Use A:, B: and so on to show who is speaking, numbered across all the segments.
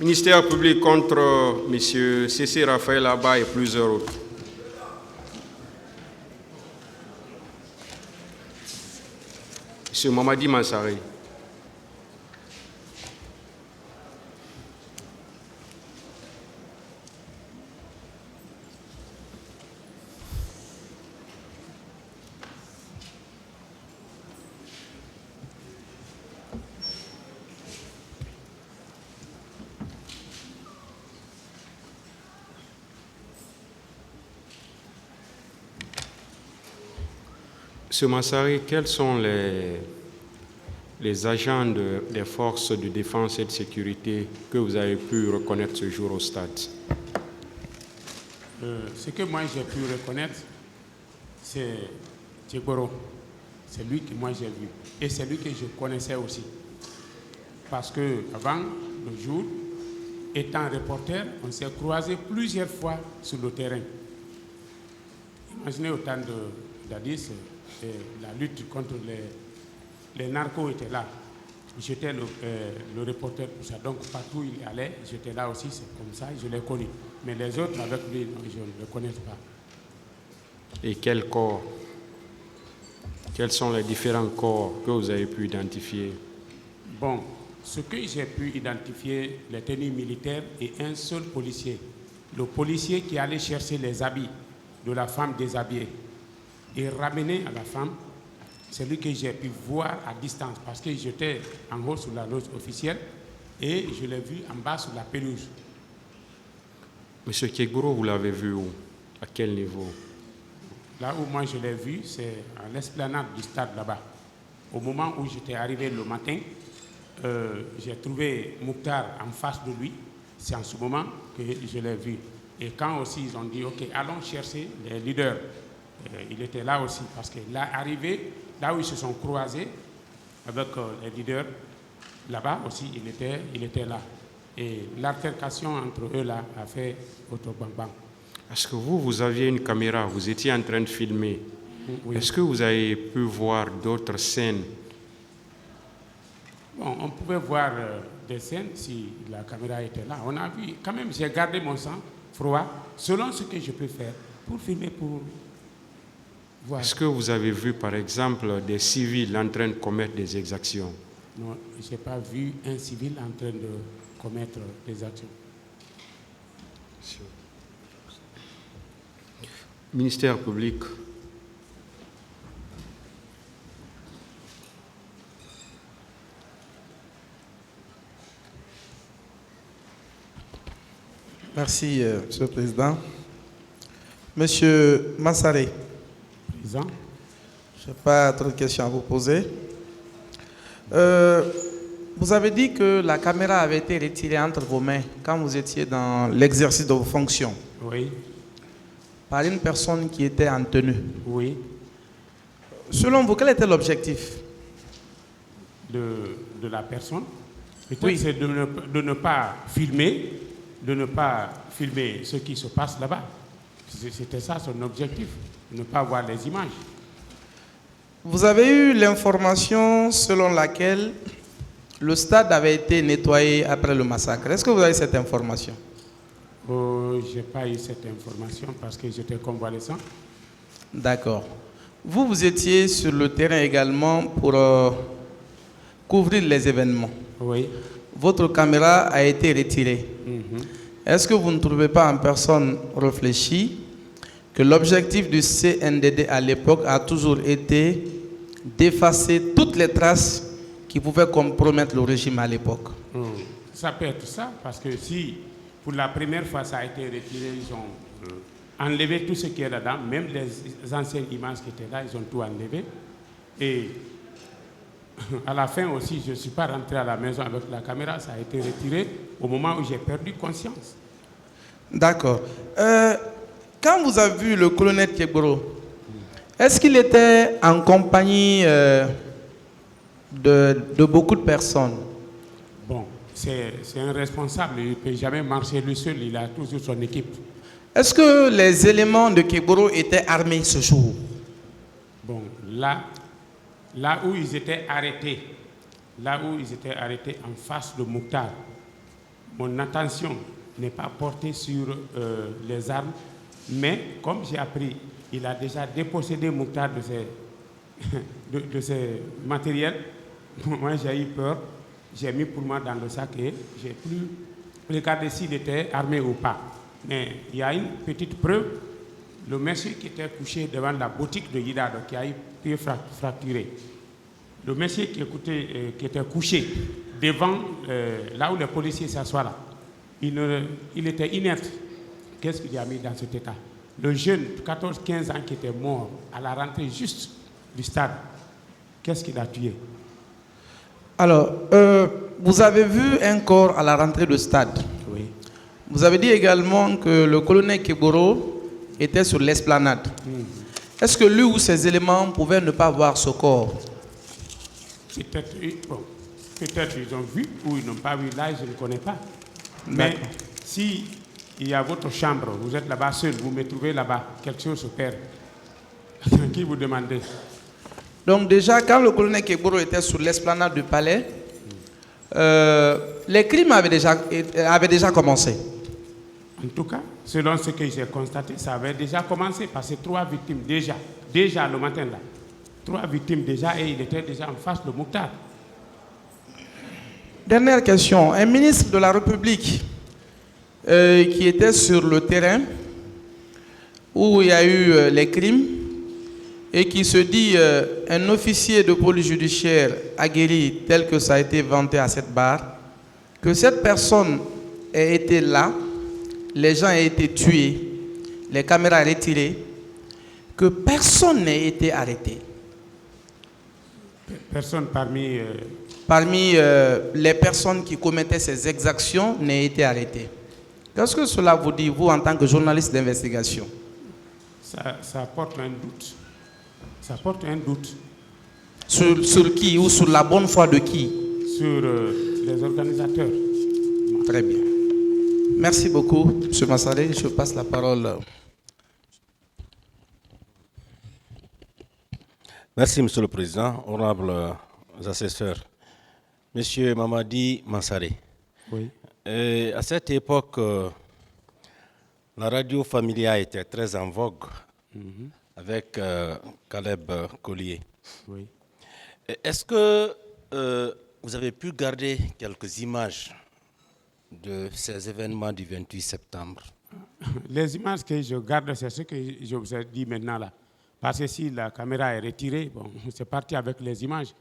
A: Ministère public contre M. C.C. Raphaël Abba et plusieurs autres. M. Mamadi Mansari. M. Mansari, quels sont les agents des forces de défense et de sécurité que vous avez pu reconnaître ce jour au stade?
B: Ce que moi j'ai pu reconnaître, c'est Tchegoro. C'est lui que moi j'ai vu. Et c'est lui que je connaissais aussi. Parce que avant le jour, étant reporter, on s'est croisés plusieurs fois sur le terrain. Imaginez au temps d'Addis, la lutte contre les narcos était là. J'étais le reporter pour ça. Donc partout où il allait, j'étais là aussi, c'est comme ça, je l'ai connu. Mais les autres avec lui, non, je ne le connais pas.
A: Et quel corps? Quels sont les différents corps que vous avez pu identifier?
B: Bon, ce que j'ai pu identifier, les tenues militaires et un seul policier. Le policier qui allait chercher les habits de la femme déshabillée et ramener à la femme, c'est lui que j'ai pu voir à distance parce que j'étais en haut sur la loge officielle et je l'ai vu en bas sur la pelouse.
A: Monsieur Tchegoro, vous l'avez vu où? À quel niveau?
B: Là où moi je l'ai vu, c'est à l'esplanade du stade là-bas. Au moment où j'étais arrivé le matin, j'ai trouvé Mouktar en face de lui. C'est en ce moment que je l'ai vu. Et quand aussi ils ont dit, OK, allons chercher les leaders, il était là aussi parce qu'il est arrivé, là où ils se sont croisés avec les leaders, là-bas aussi, il était là. Et l'altercation entre eux là a fait autre bang-bang.
A: Est-ce que vous aviez une caméra, vous étiez en train de filmer? Oui. Est-ce que vous avez pu voir d'autres scènes?
B: Bon, on pouvait voir des scènes si la caméra était là. On a vu, quand même, j'ai gardé mon sang froid, selon ce que je peux faire, pour filmer, pour voir.
A: Est-ce que vous avez vu, par exemple, des civils en train de commettre des exactions?
B: Non, je n'ai pas vu un civil en train de commettre des actions.
A: Ministère public.
C: Merci, Monsieur le Président. Monsieur Mansari,
B: Président.
C: je n'ai pas trop de questions à vous poser. Vous avez dit que la caméra avait été retirée entre vos mains quand vous étiez dans l'exercice de vos fonctions.
B: Oui.
C: Par une personne qui était en tenue.
B: Oui.
C: Selon vous, quel était l'objectif
B: De la personne? Peut-être
C: oui.
B: C'est de ne pas filmer, ce qui se passe là-bas. C'était ça son objectif, ne pas voir les images.
C: Vous avez eu l'information selon laquelle le stade avait été nettoyé après le massacre. Est-ce que vous avez cette information?
B: Je n'ai pas eu cette information parce que j'étais convalescent.
C: D'accord. Vous étiez sur le terrain également pour couvrir les événements.
B: Oui.
C: Votre caméra a été retirée. Est-ce que vous ne trouvez pas en personne réfléchie que l'objectif du CNDD à l'époque a toujours été d'effacer toutes les traces qui pouvaient compromettre le régime à l'époque?
B: Ça peut être ça, parce que si pour la première fois ça a été retiré, ils ont enlevé tout ce qui est là-dedans, même les anciennes images qui étaient là, ils ont tout enlevé. Et à la fin aussi, je ne suis pas rentré à la maison avec la caméra, ça a été retiré au moment où j'ai perdu conscience.
C: D'accord. Quand vous avez vu le colonel Tchegoro, est-ce qu'il était en compagnie de beaucoup de personnes?
B: Bon, c'est un responsable, il ne peut jamais marcher lui seul, il a toujours son équipe.
C: Est-ce que les éléments de Tchegoro étaient armés ce jour?
B: Bon, là où ils étaient arrêtés en face de Mouktar, mon attention n'est pas portée sur les armes, mais comme j'ai appris, il a déjà dépossédé Mouktar de ses matériels. Moi, j'ai eu peur. J'ai mis pour moi dans le sac et j'ai plus regardé s'il était armé ou pas. Mais il y a une petite preuve. Le monsieur qui était couché devant la boutique de Yidado, qui a eu pied fracturé. Le monsieur qui était couché devant là où les policiers s'assoient là. Il était inerte. Qu'est-ce qu'il a mis dans cet état? Le jeune de 14-15 ans qui était mort à la rentrée juste du stade, qu'est-ce qu'il a tué?
C: Alors, vous avez vu un corps à la rentrée du stade.
B: Oui.
C: Vous avez dit également que le colonel Keboro était sur l'esplanade. Est-ce que lui ou ses éléments pouvaient ne pas voir ce corps?
B: Peut-être ils ont vu ou ils n'ont pas vu, là je ne connais pas. Mais si il y a votre chambre, vous êtes là-bas seul, vous me trouvez là-bas, quelque chose se perd. Qui vous demandez?
C: Donc déjà, quand le colonel Keboro était sur l'esplanade du palais, les crimes avaient déjà commencé.
B: En tout cas, selon ce que j'ai constaté, ça avait déjà commencé parce que 3 victimes déjà le matin là. 3 victimes déjà et il était déjà en face de Mouktar.
C: Dernière question. Un ministre de la République qui était sur le terrain où il y a eu les crimes et qui se dit un officier de police judiciaire aguerri tel que ça a été vanté à cette barre, que cette personne ait été là, les gens aient été tués, les caméras retirées, que personne n'ait été arrêté.
B: Personne parmi
C: les personnes qui commettaient ces exactions n'ait été arrêté. Qu'est-ce que cela vous dit, vous, en tant que journaliste d'investigation?
B: Ça porte un doute. Ça porte un doute.
C: Sur qui ou sur la bonne foi de qui?
B: Sur les organisateurs.
C: Très bien. Merci beaucoup, M. Massaré. Je passe la parole.
D: Merci, Monsieur le Président, honorables assesseurs. Monsieur Mamadi Mansaré,
B: Oui.
D: À cette époque, la radio familiale était très en vogue avec Caleb Collier.
B: Oui.
D: Est-ce que vous avez pu garder quelques images de ces événements du 28 septembre?
B: Les images que je garde, c'est ce que je vous ai dit maintenant là. Parce que si la caméra est retirée, bon, c'est parti avec les images.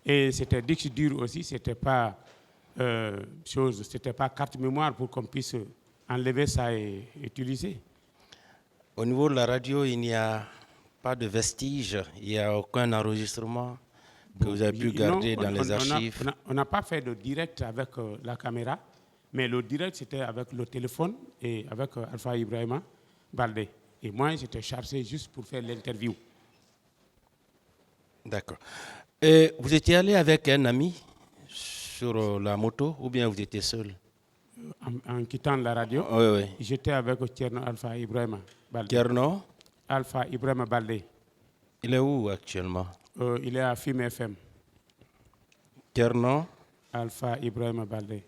B: Et c'était disque dur aussi, c'était pas c'était pas carte mémoire pour qu'on puisse enlever ça et utiliser.
D: Au niveau de la radio, il n'y a pas de vestiges, il n'y a aucun enregistrement que vous avez pu garder dans les archives?
B: On n'a pas fait de direct avec la caméra, mais le direct c'était avec le téléphone et avec Alpha Ibrahima Baldé. Et moi, j'étais chargé juste pour faire l'interview.
D: D'accord. Et vous étiez allé avec un ami sur la moto ou bien vous étiez seul?
B: En quittant la radio,
D: Oui.
B: j'étais avec Tierno Alpha Ibrahima Baldé.
D: Tierno?
B: Alpha Ibrahima Baldé.
D: Il est où actuellement?
B: Il est à FIM FM.
D: Tierno?
B: Alpha Ibrahima Baldé.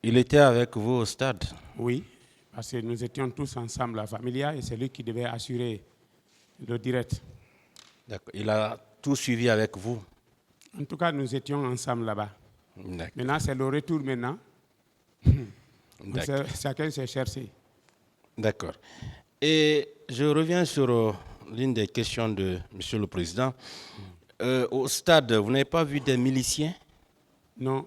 D: Il était avec vous au stade?
B: Oui, parce que nous étions tous ensemble, la familia, et c'est lui qui devait assurer le direct.
D: D'accord. Il a tout suivi avec vous?
B: En tout cas, nous étions ensemble là-bas. Maintenant, c'est le retour maintenant. Chacun s'est cherché.
D: D'accord. Et je reviens sur l'une des questions de M. le Président. Au stade, vous n'avez pas vu des miliciens?
B: Non,